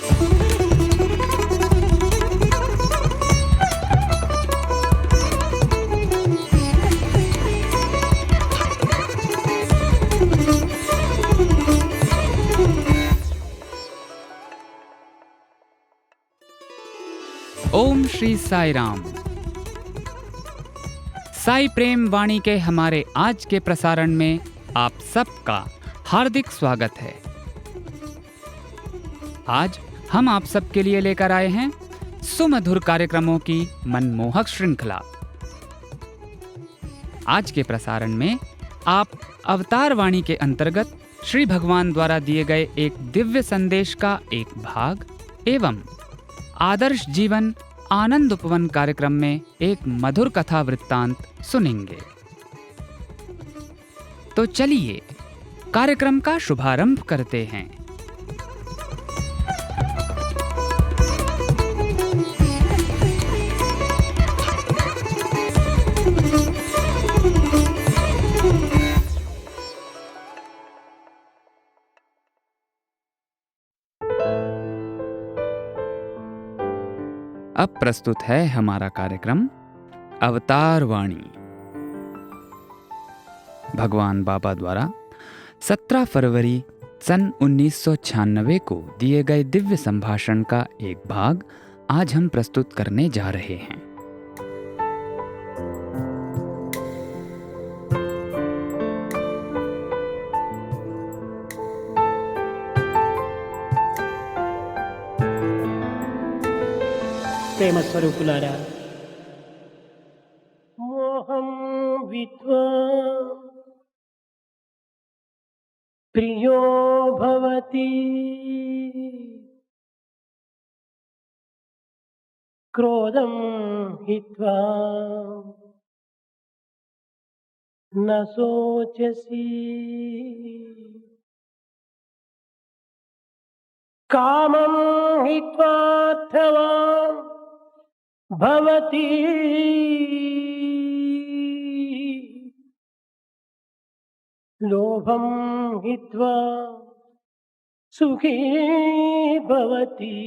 ओम श्री साई राम। साई प्रेम वाणी के हमारे आज के प्रसारण में आप सबका हार्दिक स्वागत है। आज हम आप सबके लिए लेकर आए हैं सुमधुर कार्यक्रमों की मनमोहक श्रृंखला। आज के प्रसारण में आप अवतार वाणी के अंतर्गत श्री भगवान द्वारा दिए गए एक दिव्य संदेश का एक भाग एवं आदर्श जीवन आनंद उपवन कार्यक्रम में एक मधुर कथा वृत्तांत सुनेंगे। तो चलिए कार्यक्रम का शुभारंभ करते हैं। अब प्रस्तुत है हमारा कार्यक्रम अवतार वाणी। भगवान बाबा द्वारा 17 फरवरी सन 1996 को दिए गए दिव्य संभाषण का एक भाग आज हम प्रस्तुत करने जा रहे हैं। ప్రేమ స్వరూపులారా, మోహం విద్వా ప్రియో భవతి క్రోధం హిత్వా న శోచసి కామం హిత్వార్థవాన్ भवति लोभं हित्वा सुखी भवति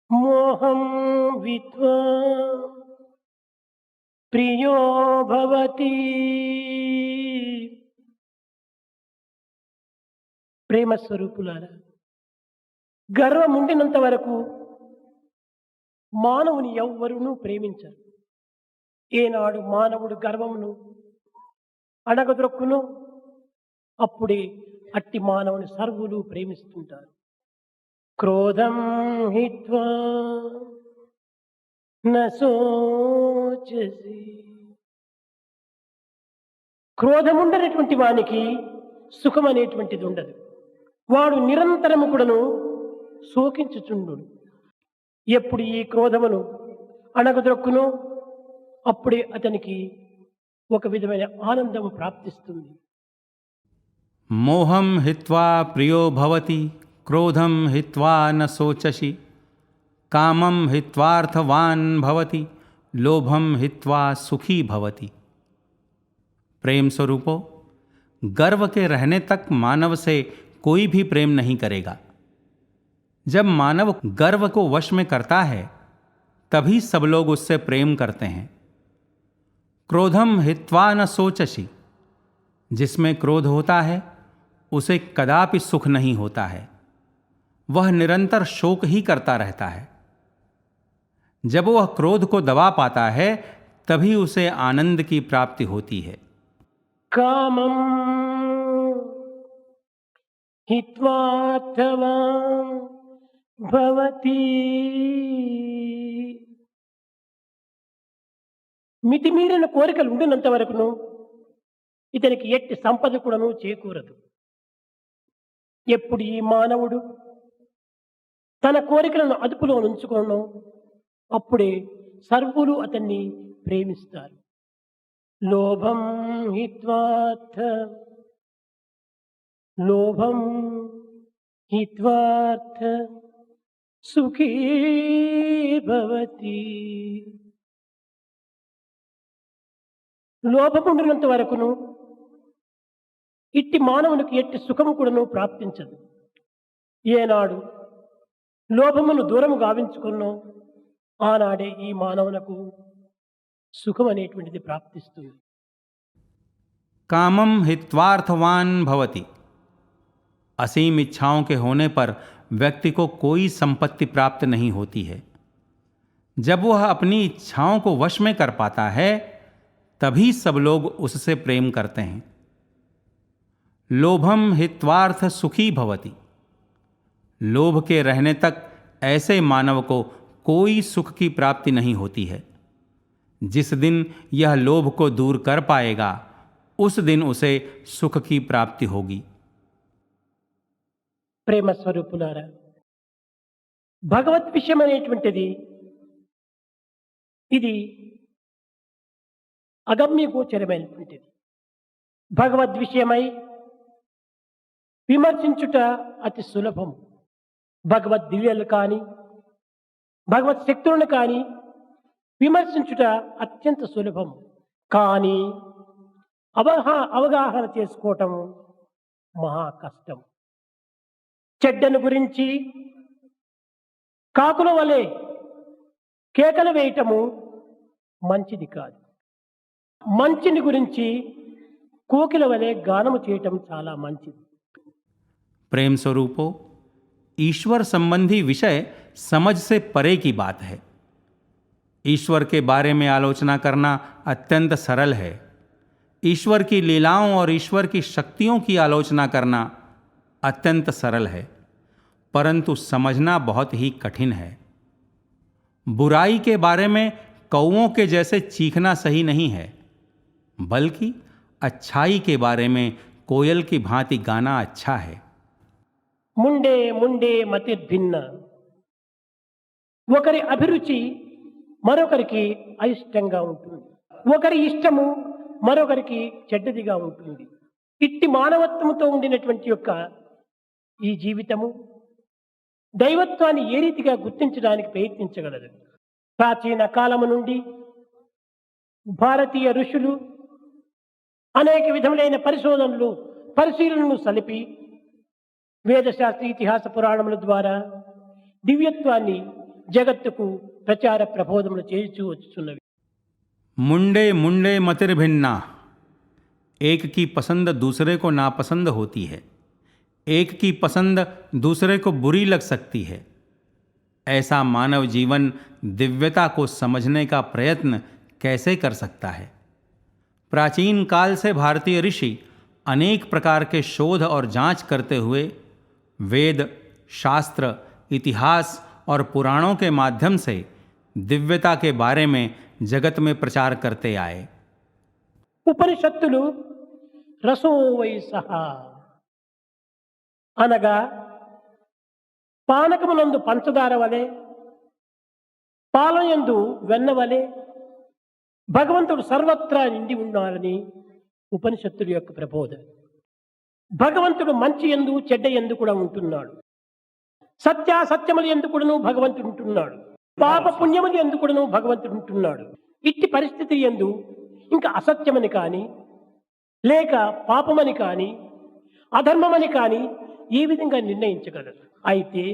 मोहं विद्वा प्रियो भवति। प्रेम स्वरूपुलारा, గర్వం ఉండినంత వరకు మానవుని ఎవ్వరునూ ప్రేమించరు. ఏనాడు మానవుడు గర్వమును అణగదొక్కును అప్పుడే అట్టి మానవుని సర్వులు ప్రేమిస్తుంటారు. క్రోధం హిత్వా న శోచసి. క్రోధముండనటువంటి వానికి సుఖం అనేటువంటిది ఉండదు. వాడు నిరంతరము కూడాను శోకించుచుండు. ఎప్పుడు ఈ క్రోధమును అణగదొక్కునో అప్పుడే అతనికి ఒక విధమైన ఆనందం ప్రాప్తిస్తుంది. మోహం హిత్వా ప్రియో భవతి క్రోధం హిత్వా న శోచసి కామం హిత్వార్థవాన్ భవతి लोभम हित्वा सुखी भवति। प्रेम स्वरूपो, गर्व के रहने तक मानव से कोई भी प्रेम नहीं करेगा। जब मानव गर्व को वश में करता है तभी सब लोग उससे प्रेम करते हैं। क्रोधम हित्वा न शोचसि, जिसमें क्रोध होता है उसे कदापि सुख नहीं होता है, वह निरंतर शोक ही करता रहता है। जब वह क्रोध को दबा पाता है तभी उसे आनंद की प्राप्ति होती है। कामं हित्वार्थवान् भवति। మితిమీరిన కోరికలు ఉండినంత వరకును ఇతనికి ఎట్టి సంపద కూడాను చేకూరదు. ఎప్పుడు ఈ మానవుడు తన కోరికలను అదుపులో ఉంచుకోను అప్పుడే సర్వులు అతన్ని ప్రేమిస్తారు. లోభం హిత్వార్థ సుఖీ భవతి. లోభముండినంత వరకును ఇట్టి మానవునికి ఎట్టి సుఖము కూడాను ప్రాప్తించదు. ఏనాడు లోభమును దూరము గావించుకున్నో ఆనాడే ఈ మానవునకు సుఖం అనేటువంటిది ప్రాప్తిస్తుంది. कामम हित्वार्थवान भवति। असीम इच्छाओं के होने पर व्यक्ति को कोई संपत्ति प्राप्त नहीं होती है। जब वह अपनी इच्छाओं को वश में कर पाता है तभी सब लोग उससे प्रेम करते हैं। लोभम हित्वार्थ सुखी भवति। लोभ के रहने तक ऐसे मानव को कोई सुख की प्राप्ति नहीं होती है। जिस दिन यह लोभ को दूर कर पाएगा उस दिन उसे सुख की प्राप्ति होगी। ప్రేమ స్వరూపులారా, భగవత్ విషయం అనేటువంటిది ఇది అగమ్య గోచరమైనటువంటిది. భగవద్ విషయమై విమర్శించుట అతి సులభం. భగవద్ దివ్యలు కానీ భగవత్ శక్తులను కానీ విమర్శించుట అత్యంత సులభం. కానీ అవగాహన చేసుకోవటం మహా కష్టం. చెడ్డను గురించి కాకుల వలె కేకలు వేయటము మంచిది కాదు. మంచిని గురించి కోకిల వలె గానము చేయటం చాలా మంచిది. प्रेम स्वरूपो, ईश्वर संबंधी विषय समझ से परे की बात है। ईश्वर के बारे में आलोचना करना अत्यंत सरल है। ईश्वर की लीलाओं और ईश्वर की शक्तियों की आलोचना करना अत्यंत सरल है, परंतु समझना बहुत ही कठिन है। बुराई के बारे में कौओं के जैसे चीखना सही नहीं है, बल्कि अच्छाई के बारे में कोयल की भांति गाना अच्छा है। ముండే ముండే మతిర్భిన్న. ఒకరి అభిరుచి మరొకరికి అయిష్టంగా ఉంటుంది. ఒకరి ఇష్టము మరొకరికి చెడ్డదిగా ఉంటుంది. ఇట్టి మానవత్వముతో ఉండినటువంటి యొక్క ఈ జీవితము దైవత్వాన్ని ఏ రీతిగా గుర్తించడానికి ప్రయత్నించగలదు. ప్రాచీన కాలము నుండి భారతీయ ఋషులు అనేక విధములైన పరిశీలనలు సలిపి వేదశాస్త్ర ఇతిహాస పురాణముల ద్వారా దివ్యత్వాన్ని జగత్తుకు ప్రచార ప్రబోధములు చేస్తూ వచ్చుచున్నవి. मुंडे मुंडे मतिर्भिन्ना। एक की पसंद दूसरे को नापसंद होती है, एक की पसंद दूसरे को बुरी लग सकती है। ऐसा मानव जीवन दिव्यता को समझने का प्रयत्न कैसे कर सकता है? प्राचीन काल से भारतीय ऋषि अनेक प्रकार के शोध और जांच करते हुए वेद, शास्त्र, इतिहास और पुराणों के माध्यम से दिव्यता के बारे में जगत में प्रचार करते आए। ఉపనిషత్తులు రసో వై సహా అనగా పానకమునందు పంచదార వలె పాలయందు వెన్న వలె భగవంతుడు సర్వత్రా నిండి ఉన్నాడని ఉపనిషత్తుల యొక్క ప్రబోధ. భగవంతుడు మంచి యందు చెడ్డ యందు కూడా ఉంటున్నాడు. సత్యాసత్యములు యందు కూడాను భగవంతుడు ఉంటున్నాడు. పాప పుణ్యములు యందు కూడాను భగవంతుడు ఉంటున్నాడు. ఇట్టి పరిస్థితి యందు ఇంకా అసత్యమని కానీ లేక పాపమని కానీ అధర్మమని కానీ ఈ విధంగా నిర్ణయించగలరు. అయితే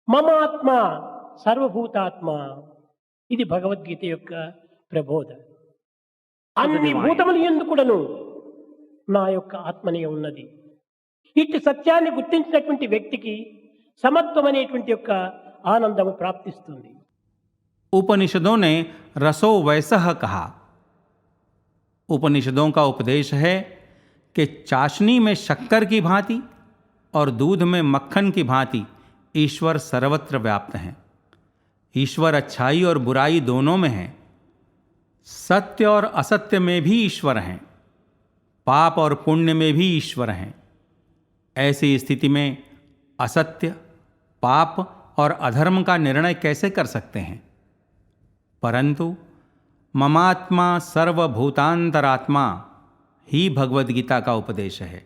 మమాత్మ సర్వభూతాత్మ, ఇది భగవద్గీత యొక్క ప్రబోధ. అన్ని భూతములు యందు కూడాను నా యొక్క ఆత్మనే ఉన్నది. ఇట్టి సత్యాన్ని గుర్తించినటువంటి వ్యక్తికి సమత్వం అనేటువంటి యొక్క ఆనందము ప్రాప్తిస్తుంది. उपनिषदों ने रसो वैसह कहा। उपनिषदों का उपदेश है कि चाशनी में शक्कर की भांति और दूध में मक्खन की भांति ईश्वर सर्वत्र व्याप्त हैं। ईश्वर अच्छाई और बुराई दोनों में हैं। सत्य और असत्य में भी ईश्वर हैं, पाप और पुण्य में भी ईश्वर हैं। ऐसी स्थिति में असत्य, पाप और अधर्म का निर्णय कैसे कर सकते हैं? परंतु ममात्मा सर्वभूतांतरात्मा ही भगवद गीता का उपदेश है।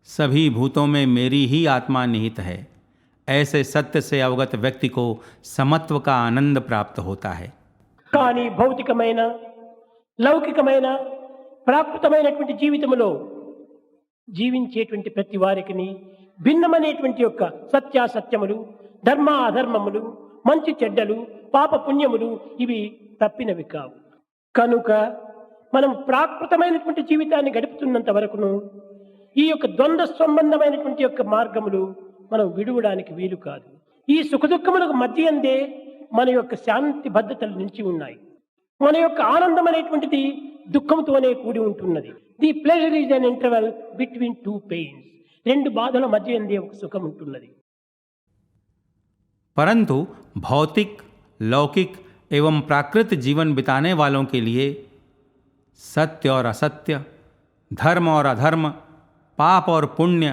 सभी भूतों में मेरी ही आत्मा निहित है। ऐसे सत्य से अवगत व्यक्ति को समत्व का आनंद प्राप्त होता है। కానీ భౌతికమైన లౌకికమైన ప్రాకృతమైనటువంటి జీవితంలో జీవించేటువంటి ప్రతి వారికి భిన్నమైనటువంటి యొక్క సత్యాసత్యములు, ధర్మ అధర్మములు, మంచి చెడ్డలు, పాప పుణ్యములు ఇవి తప్పినవి కావు. కనుక మనం ప్రాకృతమైనటువంటి జీవితాన్ని గడుపుతున్నంత వరకును ఈ యొక్క ద్వంద్వ సంబంధమైనటువంటి యొక్క మార్గములు మనం విడువడానికి వీలు కాదు. ఈ సుఖదుఖములకు మధ్య అందే మన యొక్క శాంతి భద్రతలు నిలిచి ఉన్నాయి. మన యొక్క ఆనందం అనేటువంటిది దుఃఖంతోనే కూడి ఉంటున్నది. The pleasure is an interval between two pains. రెండు బాధల మధ్య అందే ఒక సుఖం ఉంటున్నది. परंतु भौतिक, लौकिक एवं प्राकृत जीवन बिताने वालों के लिए सत्य और असत्य, धर्म और अधर्म, पाप और पुण्य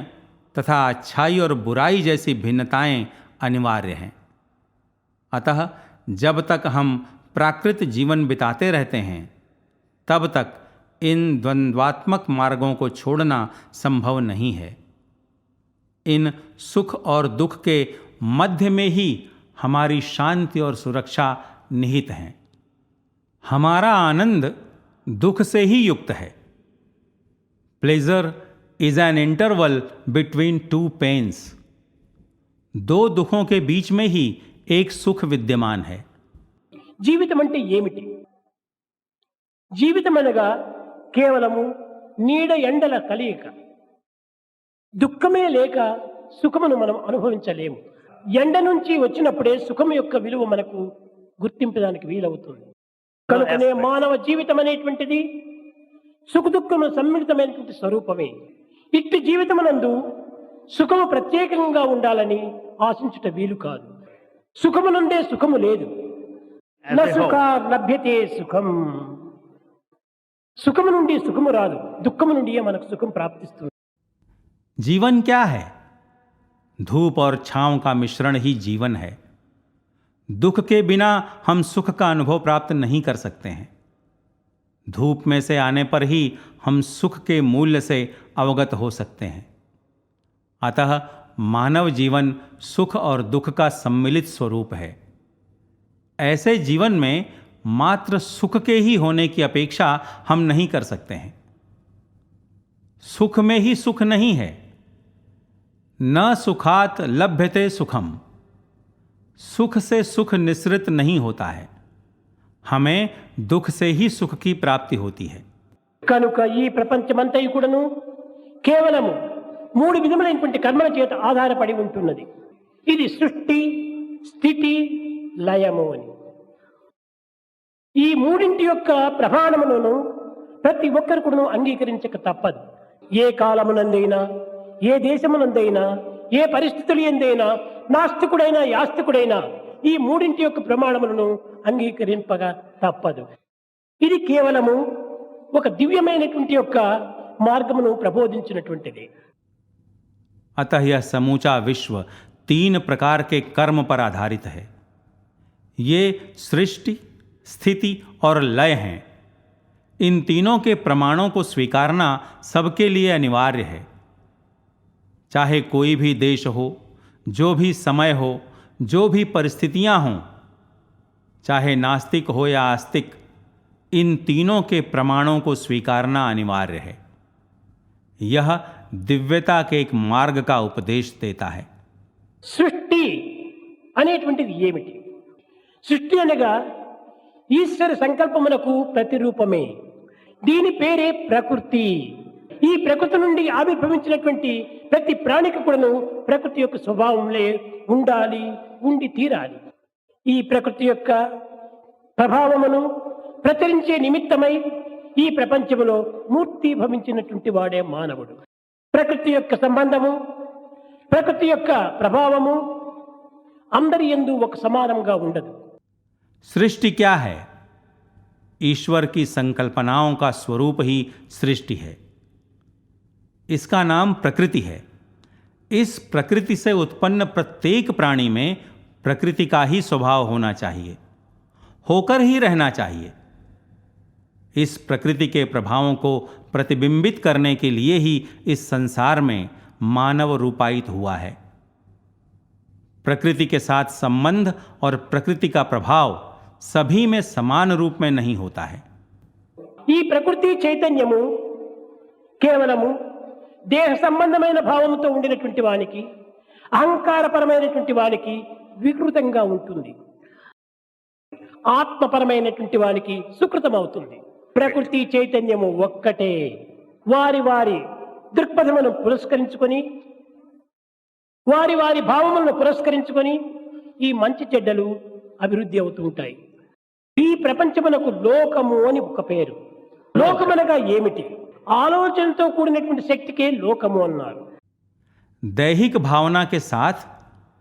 तथा अच्छाई और बुराई जैसी भिन्नताएं अनिवार्य हैं. अतः जब तक हम प्राकृत जीवन बिताते रहते हैं तब तक इन द्वंद्वात्मक मार्गों को छोड़ना संभव नहीं है. इन सुख और दुख के मध्य में ही हमारी शांति और सुरक्षा निहित हैं. हमारा आनंद दुख से ही युक्त है. Pleasure is an interval between two pains. दो दुखों के बीच में ही एक सुख विद्यमान है. జీవితం అంటే ఏమిటి? జీవితం అనగా కేవలము నీడ ఎండల కలయిక. దుఃఖమే లేక సుఖమును మనం అనుభవించలేము. ఎండ నుంచి వచ్చినప్పుడే సుఖం యొక్క విలువ మనకు గుర్తింపడానికి వీలవుతుంది. కనుకనే మానవ జీవితం అనేటువంటిది సుఖ దుఃఖము సమ్మిళితమైనటువంటి స్వరూపమే. ఇట్టి జీవితమునందు సుఖము ప్రత్యేకంగా ఉండాలని ఆశించుట వీలు కాదు. సుఖము నుండే సుఖము లేదు. న సుఖ లభ్యతే సుఖం. సుఖము నుండి సుఖము రాదు, దుఃఖము నుండియే మనకు సుఖం ప్రాప్తిస్తుంది. जीवन क्या है? धूप और छांव का मिश्रण ही जीवन है. दुख के बिना हम सुख का अनुभव प्राप्त नहीं कर सकते हैं. धूप में से आने पर ही हम सुख के मूल्य से अवगत हो सकते हैं. अतः मानव जीवन सुख और दुख का सम्मिलित स्वरूप है. ऐसे जीवन में मात्र सुख के ही होने की अपेक्षा हम नहीं कर सकते हैं. सुख में ही सुख नहीं है. न सुखात लभ्यते सुखम. सुख से सुख निसृत नहीं होता है. हमें दुख से ही सुख की प्राप्ति होती है. కనుక ఈ ప్రపంచమంతయు కూడాను కేవలము మూడు విధములైనటువంటి కర్మల చేత ఆధారపడి ఉంటున్నది. ఇది సృష్టి, స్థితి, లయము అని. ఈ మూడింటి యొక్క ప్రమాణములను ప్రతి ఒక్కరు కూడా అంగీకరించక తప్పదు. ఏ కాలమునందైనా, ఏ దేశమునందైనా, ఏ పరిస్థితులు ఎందైనా నాస్తికుడైనా యాస్తికుడైనా ఈ మూడింటి యొక్క ప్రమాణములను అంగీకరింపక తప్పదు. ఇది కేవలము ఒక దివ్యమైనటువంటి యొక్క మార్గమును ప్రబోధించినటువంటిది. अतः यह समूचा विश्व 3 प्रकार के कर्म पर आधारित है. ये सृष्टि, स्थिति और लय हैं. इन तीनों के प्रमाणों को स्वीकारना सबके लिए अनिवार्य है. चाहे कोई भी देश हो, जो भी समय हो, जो भी परिस्थितियां हों, चाहे नास्तिक हो या आस्तिक, इन तीनों के प्रमाणों को स्वीकारना अनिवार्य है. यह दिव्यता के एक मार्ग का उपदेश देता है. సృష్టి అనేటువంటిది ఏమిటి? సృష్టి అనగా ఈశ్వర సంకల్పమునకు ప్రతిరూపమే. దీని పేరే ప్రకృతి. ఈ ప్రకృతి నుండి ఆవిర్భవించినటువంటి ప్రతి ప్రాణికి కూడాను ప్రకృతి యొక్క స్వభావంలో ఉండాలి, ఉండి తీరాలి. ఈ ప్రకృతి యొక్క ప్రభావమును ప్రచురించే నిమిత్తమై ఈ ప్రపంచములో మూర్తి భవించినటువంటి వాడే మానవుడు. ప్రకృతి యొక్క సంబంధము, ప్రకృతి యొక్క ప్రభావము అందరి యందు ఒక సమానంగా ఉండదు. सृष्टि क्या है? ईश्वर की संकल्पनाओं का स्वरूप ही सृष्टि है. इसका नाम प्रकृति है. इस प्रकृति से उत्पन्न प्रत्येक प्राणी में प्रकृति का ही स्वभाव होना चाहिए, होकर ही रहना चाहिए. इस प्रकृति के प्रभावों को प्रतिबिंबित करने के लिए ही इस संसार में मानव रूपायित हुआ है. प्रकृति के साथ संबंध और प्रकृति का प्रभाव सभी में समान रूप में नहीं होता है. ఈ ప్రకృతి చైతన్యము కేవలము దేహ సంబంధమైన భావంతో ఉండినటువంటి వానికి, అహంకారపరమైనటువంటి వానికి వికృతంగా ఉంటుంది. ఆత్మపరమైనటువంటి వానికి సుకృతం అవుతుంది. ప్రకృతి చైతన్యము ఒక్కటే. వారి వారి దృక్పథమును పురస్కరించుకొని, వారి వారి భావములను పురస్కరించుకొని ఈ మంచి చెడ్డలు అభివృద్ధి అవుతూ ఉంటాయి. ఈ ప్రపంచమునకు లోకము అని ఒక పేరు. లోకమనగా ఏమిటి? ఆలోచనతో కూడినటువంటి శక్తికే లోకము అన్నారు. दैहिक भावना के साथ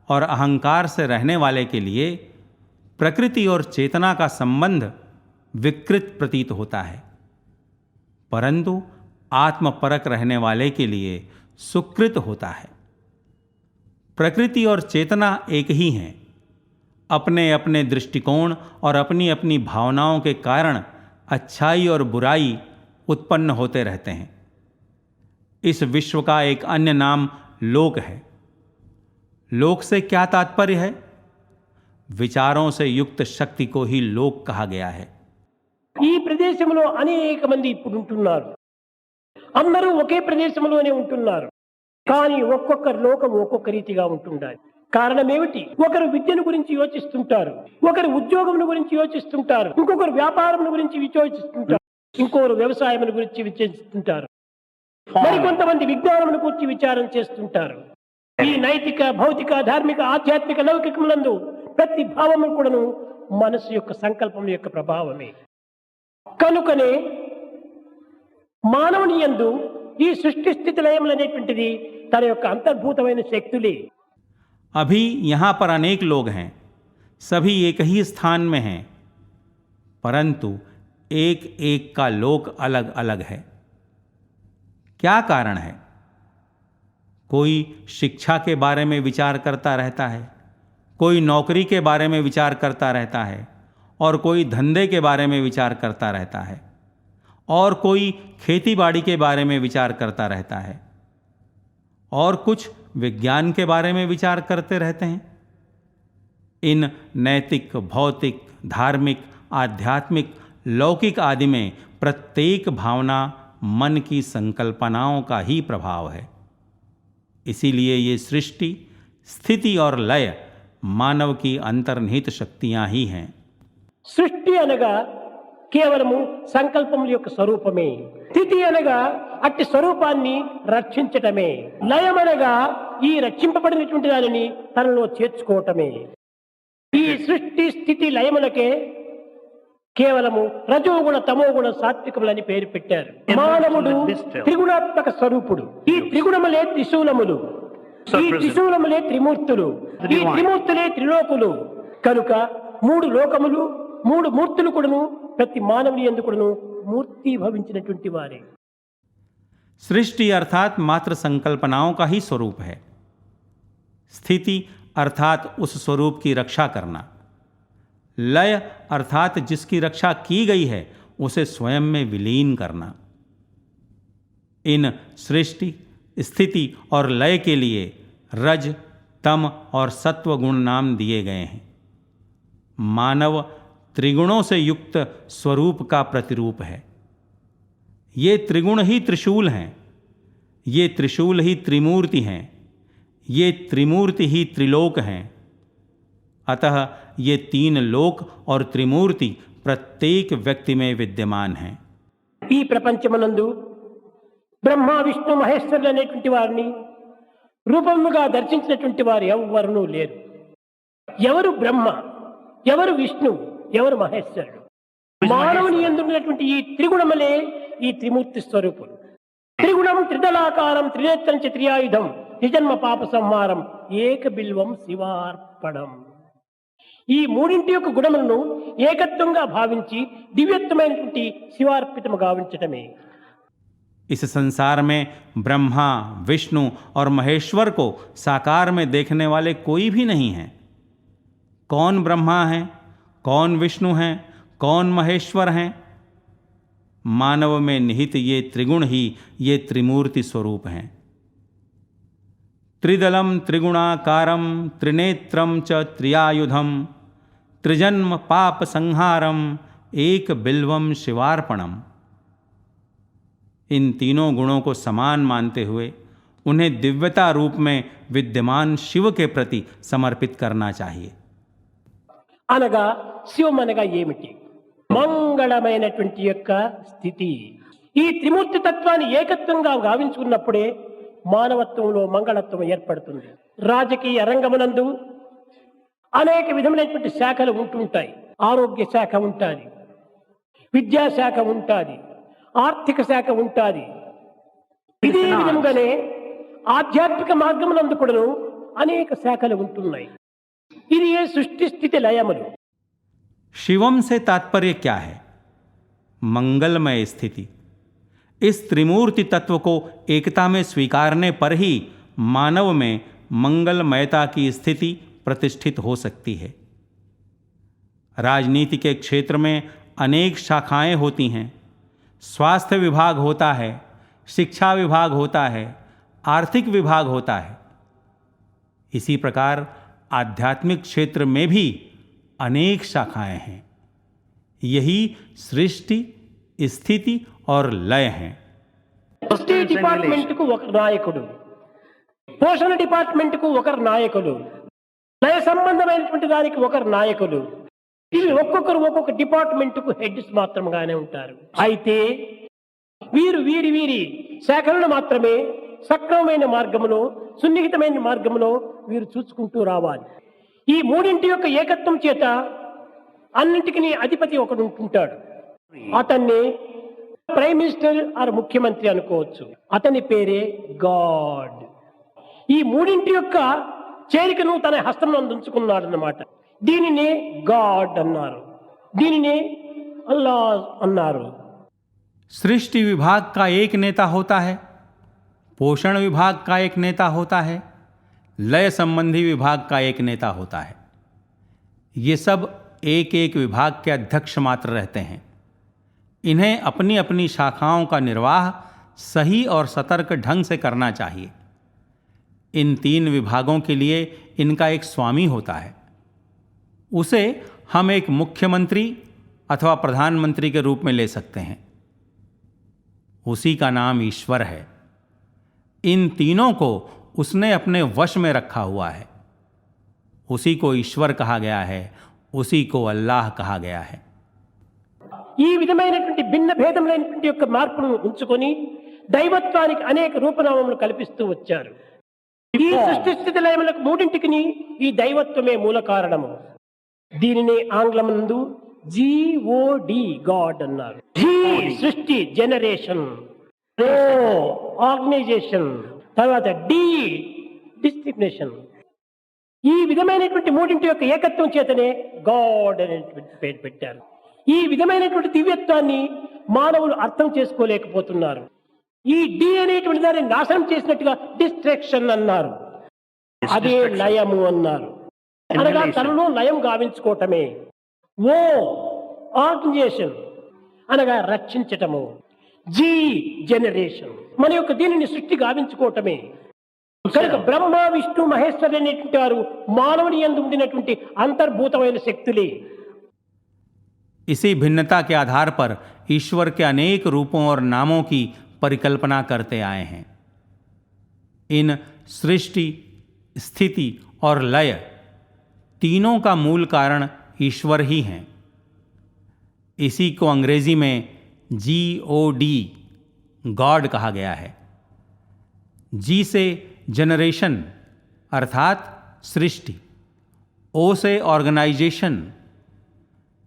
और अहंकार से रहने वाले के लिए प्रकृति और चेतना का संबंध विकृत प्रतीत होता है, परंतु आत्मपरक रहने वाले के लिए सुकृत होता है। प्रकृति और चेतना एक ही हैं, अपने अपने दृष्टिकोण और अपनी अपनी भावनाओं के कारण अच्छाई और बुराई उत्पन्न होते रहते हैं। इस विश्व का एक अन्य नाम लोक है। लोक से क्या तात्पर्य है? विचारों से युक्त शक्ति को ही लोक कहा गया है। ఈ ప్రదేశంలో అనేక మంది ఇప్పుడు ఉంటున్నారు. అందరూ ఒకే ప్రదేశంలోనే ఉంటున్నారు. కానీ ఒక్కొక్క లోకం ఒక్కొక్క రీతిగా ఉంటుండాలి. కారణం ఏమిటి? ఒకరు విద్యను గురించి యోచిస్తుంటారు, ఒకరు ఉద్యోగం గురించి యోచిస్తుంటారు, ఇంకొకరు వ్యాపారం గురించి విచోచిస్తుంటారు, ఇంకొకరు వ్యవసాయం గురించి విచరిస్తుంటారు, మరికొంతమంది విజ్ఞానం గురించి విచారం చేస్తుంటారు. ఈ నైతిక, భౌతిక, ధార్మిక, ఆధ్యాత్మిక లౌకికములందు ప్రతి భావము కూడాను మనసు యొక్క సంకల్పం యొక్క ప్రభావమే. కనుకనే మానవుని యందు ఈ సృష్టి స్థితి లయములు అనేటువంటిది తన యొక్క అంతర్భూతమైన శక్తులే. अभी यहाँ पर अनेक लोग हैं, सभी एक ही स्थान में हैं, परंतु एक एक का लोक अलग अलग है। क्या कारण है? कोई शिक्षा के बारे में विचार करता रहता है, कोई नौकरी के बारे में विचार करता रहता है, और कोई धंधे के बारे में विचार करता रहता है, और कोई खेतीबाड़ी के बारे में विचार करता रहता है, और कुछ विज्ञान के बारे में विचार करते रहते हैं। इन नैतिक, भौतिक, धार्मिक, आध्यात्मिक, लौकिक आदि में प्रत्येक भावना मन की संकल्पनाओं का ही प्रभाव है। इसीलिए ये सृष्टि, स्थिति और लय मानव की अंतर्निहित शक्तियां ही हैं। సృష్టి అనగా కేవలము సంకల్పముల యొక్క స్వరూపమే. స్థితి అనగా అట్టి స్వరూపాన్ని రక్షించటమే. లయమనగా ఈ రక్షింపబడినటువంటి దానిని తనలో చేర్చుకోవటమే. ఈ సృష్టి, స్థితి, లయములకే కేవలము రజోగుణ, తమోగుణ, సాత్వికములని పేరు పెట్టారు. మానవుడు త్రిగుణాత్మక స్వరూపుడు. ఈ త్రిగుణములే త్రిశూలములు, ఈ త్రిశూలములే త్రిమూర్తులు, ఈ త్రిమూర్తులే త్రిలోకులు. కనుక మూడు లోకములు, మూడు మూర్తులు కూడాను ప్రతి మానవుని యందు కూడాను మూర్తి భవించినటువంటి వారే. सृष्टि अर्थात मात्र संकल्पनाओं का ही स्वरूप है। स्थिति अर्थात उस स्वरूप की रक्षा करना। लय अर्थात जिसकी रक्षा की गई है उसे स्वयं में विलीन करना। इन सृष्टि, स्थिति और लय के लिए रज, तम और सत्व गुण नाम दिए गए हैं। मानव त्रिगुणों से युक्त स्वरूप का प्रतिरूप है। ये त्रिगुण ही त्रिशूल हैं, ये त्रिशूल ही त्रिमूर्ति हैं, ये त्रिमूर्ति ही त्रिलोक हैं। अतः ये तीन लोक और त्रिमूर्ति प्रत्येक व्यक्ति में विद्यमान हैं। ఈ ప్రపంచమునందు బ్రహ్మ, విష్ణు, మహేశ్వరులు అనేటువంటి వారిని రూపముగా దర్శించినటువంటి వారు ఎవరు లేరు. ఎవరు బ్రహ్మ, ఎవరు విష్ణు, ఎవరు మహేశ్వరుడు? మానవుని యందు ఉన్నటువంటి ఈ త్రిగుణములే ఈ త్రిమూర్తి స్వరూపులు. త్రిగుణం త్రిదళాకారం త్రినేత్రం చ త్రియాయుధం త్రిజన్మ పాప సంహారం ఏక బిల్వం శివార్పణం. ఈ మూడింటి యొక్క గుణములను ఏకత్వంగా భావించి దివ్యత్వమైనటువంటి శివార్పితము గావించటమే. इस संसार में ब्रह्मा, विष्णु और महेश्वर को साकार में देखने वाले कोई भी नहीं है। कौन ब्रह्मा है, कौन विष्णु हैं, कौन महेश्वर हैं? मानव में निहित ये त्रिगुण ही ये त्रिमूर्ति स्वरूप हैं। त्रिदलम त्रिगुणाकारम त्रिनेत्रम च त्रियायुधम त्रिजन्म पाप संहारम एक बिल्वम शिवार्पणम। इन तीनों गुणों को समान मानते हुए उन्हें दिव्यता रूप में विद्यमान शिव के प्रति समर्पित करना चाहिए। అనగా శివం అనగా ఏమిటి? మంగళమైనటువంటి యొక్క స్థితి. ఈ త్రిమూర్తి తత్వాన్ని ఏకత్వంగా గావించుకున్నప్పుడే మానవత్వంలో మంగళత్వం ఏర్పడుతుంది. రాజకీయ రంగమునందు అనేక విధములైనటువంటి శాఖలు ఉంటుంటాయి. ఆరోగ్య శాఖ ఉంటుంది, విద్యాశాఖ ఉంటుంది, ఆర్థిక శాఖ ఉంటుంది. ఇదే విధంగానే ఆధ్యాత్మిక మార్గమునందు కూడాను అనేక శాఖలు ఉంటున్నాయి. ఇది ఏ సృష్టి స్థితి లయములు. शिवम से तात्पर्य क्या है? मंगलमय स्थिति। इस त्रिमूर्ति तत्व को एकता में स्वीकारने पर ही मानव में मंगलमयता की स्थिति प्रतिष्ठित हो सकती है। राजनीति के क्षेत्र में अनेक शाखाएं होती हैं। स्वास्थ्य विभाग होता है, शिक्षा विभाग होता है, आर्थिक विभाग होता है। इसी प्रकार आध्यात्मिक क्षेत्र में भी अनेक शाखाएं हैं। यही सृष्टि, स्थिति और लय हैं। సృష్టి డిపార్ట్మెంట్ కు ఒక నాయకుడు, పోషణ డిపార్ట్మెంట్ కు ఒకరు నాయకులు, లయ సంబంధమైనటువంటి దానికి ఒకరు నాయకులు. ఇవి ఒక్కొక్కరు ఒక్కొక్క డిపార్ట్మెంట్ కు హెడ్స్ మాత్రంగానే ఉంటారు. అయితే వీరు వీరి వీరి శాఖలను మాత్రమే సక్రమమైన మార్గంలో, సున్నిహితమైన మార్గంలో వీరు చూసుకుంటూ రావాలి. ఈ మూడింటి యొక్క ఏకత్వం చేత అన్నింటికి అధిపతి ఒకడు ఉంటుంటాడు. అతన్ని ప్రైమ్ మినిస్టర్ ఆర్ ముఖ్యమంత్రి అనుకోవచ్చు. అతని పేరే గాడ్. ఈ మూడింటి యొక్క చేరికను తన హస్తంలో ఉంచుకున్నాడు అన్నమాట. దీనినే గాడ్ అన్నారు, దీనినే అల్లా అన్నారు. सृष्टि विभाग का एक नेता होता है, पोषण विभाग का एक नेता होता है, लय संबंधी विभाग का एक नेता होता है। ये सब एक एक विभाग के अध्यक्ष मात्र रहते हैं। इन्हें अपनी अपनी शाखाओं का निर्वाह सही और सतर्क ढंग से करना चाहिए। इन तीन विभागों के लिए इनका एक स्वामी होता है। उसे हम एक मुख्यमंत्री अथवा प्रधानमंत्री के रूप में ले सकते हैं। उसी का नाम ईश्वर है। इन तीनों को उसने अपने वश में रखा हुआ है। उसी को ईश्वर कहा गया है, उसी को अल्लाह कहा गया है। ఈ విధమైనటువంటి భిన్న భేదములైనటువంటి యొక్క మార్పును ఉంచుకొని దైవత్వానికి అనేక రూపనామములు కల్పిస్తూ వచ్చారు. ఈ సృష్టి స్థితి లయములకు మూడింటికి ఈ దైవత్వమే మూల కారణము. దీనిని ఆంగ్లమందు GOD గాడ్ అన్నారు. జీ సృష్టి, జనరేషన్, ఓ ఆర్గనైజేషన్, తర్వాత డి డిస్ట్రిబ్యూషన్. ఈ విధమైనటువంటి మూడింటి యొక్క ఏకత్వం చేతనే గాడ్ అనేటువంటి పేరు పెట్టారు. ఈ విధమైనటువంటి దివ్యత్వాన్ని మానవులు అర్థం చేసుకోలేకపోతున్నారు. ఈ డి అనేటువంటి దాన్ని నాశనం చేసినట్టుగా డిస్ట్రాక్షన్ అన్నారు. అదే లయము అన్నారు. అనగా తనలో లయం గావించుకోవటమే. ఓ ఆర్గనైజేషన్ అనగా రక్షించటము. జీ జనరేషన్ మన యొక్క దీనిని సృష్టి గావించుకోవటమే. కనుక బ్రహ్మ, విష్ణు, మహేశ్వరు అనేటువంటి వారు మానవుని యందు ఉండినటువంటి అంతర్భూతమైన శక్తులే. इसी भिन्नता के आधार पर ईश्वर के अनेक रूपों और नामों की परिकल्पना करते आए हैं। इन सृष्टि, स्थिति और लय तीनों का मूल कारण ईश्वर ही हैं। इसी को अंग्रेजी में GOD गॉड कहा गया है। जी से जनरेशन अर्थात सृष्टि, ओ से ऑर्गेनाइजेशन,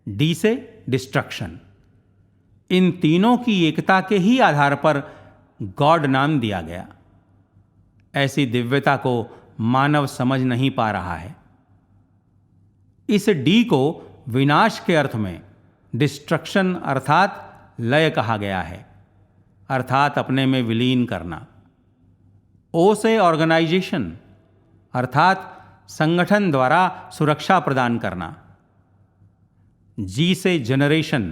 डी से डिस्ट्रक्शन। इन तीनों की एकता के ही आधार पर गॉड नाम दिया गया। ऐसी दिव्यता को मानव समझ नहीं पा रहा है। इस डी को विनाश के अर्थ में डिस्ट्रक्शन अर्थात लय कहा गया है, अर्थात अपने में विलीन करना। ओ से ऑर्गेनाइजेशन अर्थात संगठन द्वारा सुरक्षा प्रदान करना। जी से जनरेशन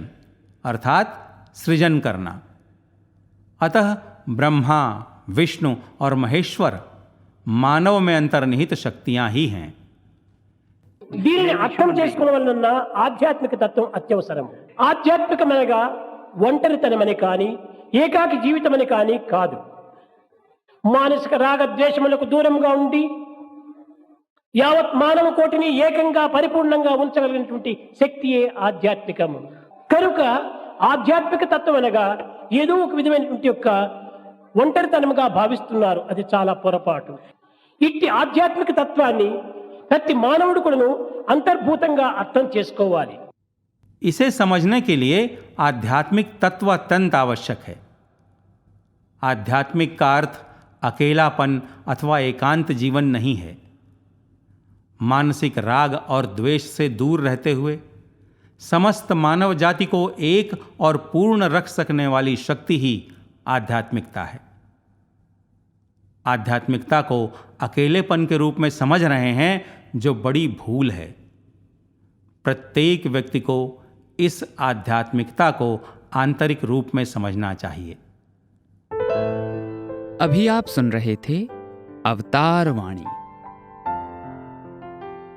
अर्थात सृजन करना। अतः ब्रह्मा, विष्णु और महेश्वर मानव में अंतर्निहित शक्तियां ही हैं। దీనిని అర్థం చేసుకోవడం ఆధ్యాత్మిక తత్వం అత్యవసరం. ఆధ్యాత్మికమనగా ఒంటరితనమని కానీ, ఏకాకి జీవితమని కానీ కాదు. మానసిక రాగ ద్వేషములకు దూరంగా ఉండి యావత్ మానవ కోటిని ఏకంగా పరిపూర్ణంగా ఉంచగలిగినటువంటి శక్తియే ఆధ్యాత్మికము. కనుక ఆధ్యాత్మిక తత్వం అనగా ఏదో ఒక విధమైనటువంటి యొక్క ఒంటరితనముగా భావిస్తున్నారు. అది చాలా పొరపాటు. ఇట్టి ఆధ్యాత్మిక తత్వాన్ని ప్రతి మానవుడు కూడాను అంతర్భూతంగా అర్థం చేసుకోవాలి. इसे समझने के लिए आध्यात्मिक तत्व अत्यंत आवश्यक है. आध्यात्मिक का अर्थ अकेलापन अथवा एकांत जीवन नहीं है. मानसिक राग और द्वेष से दूर रहते हुए समस्त मानव जाति को एक और पूर्ण रख सकने वाली शक्ति ही आध्यात्मिकता है. आध्यात्मिकता को अकेलेपन के रूप में समझ रहे हैं, जो बड़ी भूल है. प्रत्येक व्यक्ति को इस आध्यात्मिकता को आंतरिक रूप में समझना चाहिए. अभी आप सुन रहे थे अवतार वाणी.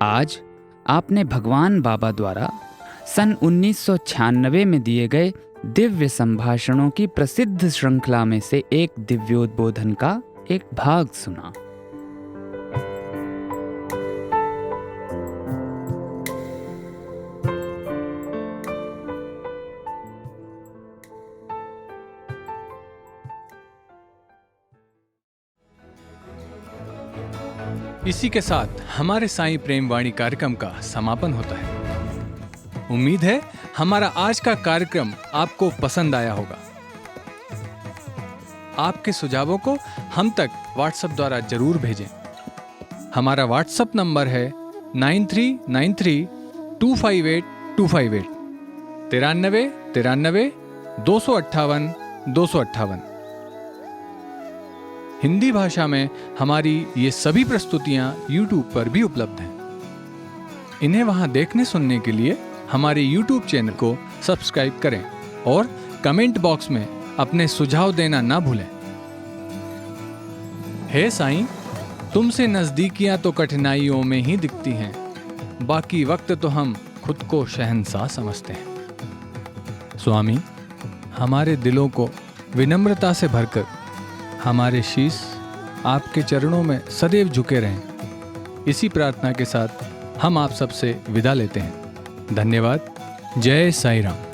आज आपने भगवान बाबा द्वारा सन 1996 में दिए गए दिव्य संभाषणों की प्रसिद्ध श्रृंखला में से एक दिव्योद्बोधन का एक भाग सुना. इसी के साथ हमारे साईं प्रेम वाणी कार्यक्रम का समापन होता है. उम्मीद है हमारा आज का कार्यक्रम आपको पसंद आया होगा. आपके सुझावों को हम तक व्हाट्सएप द्वारा जरूर भेजें. हमारा व्हाट्सएप नंबर है 9393258258 93 93 258 258. हिंदी भाषा में हमारी ये सभी प्रस्तुतियां YouTube पर भी उपलब्ध हैं. इन्हें वहां देखने सुनने के लिए हमारे YouTube चैनल को सब्सक्राइब करें और कमेंट बॉक्स में अपने सुझाव देना ना भूलें. हे साईं, तुमसे नजदीकियां तो कठिनाइयों में ही दिखती हैं, बाकी वक्त तो हम खुद को शहंशाह समझते हैं. स्वामी, हमारे दिलों को विनम्रता से भरकर हमारे शीश आपके चरणों में सदैव झुके रहें. इसी प्रार्थना के साथ हम आप सबसे विदा लेते हैं. धन्यवाद. जय साईं राम.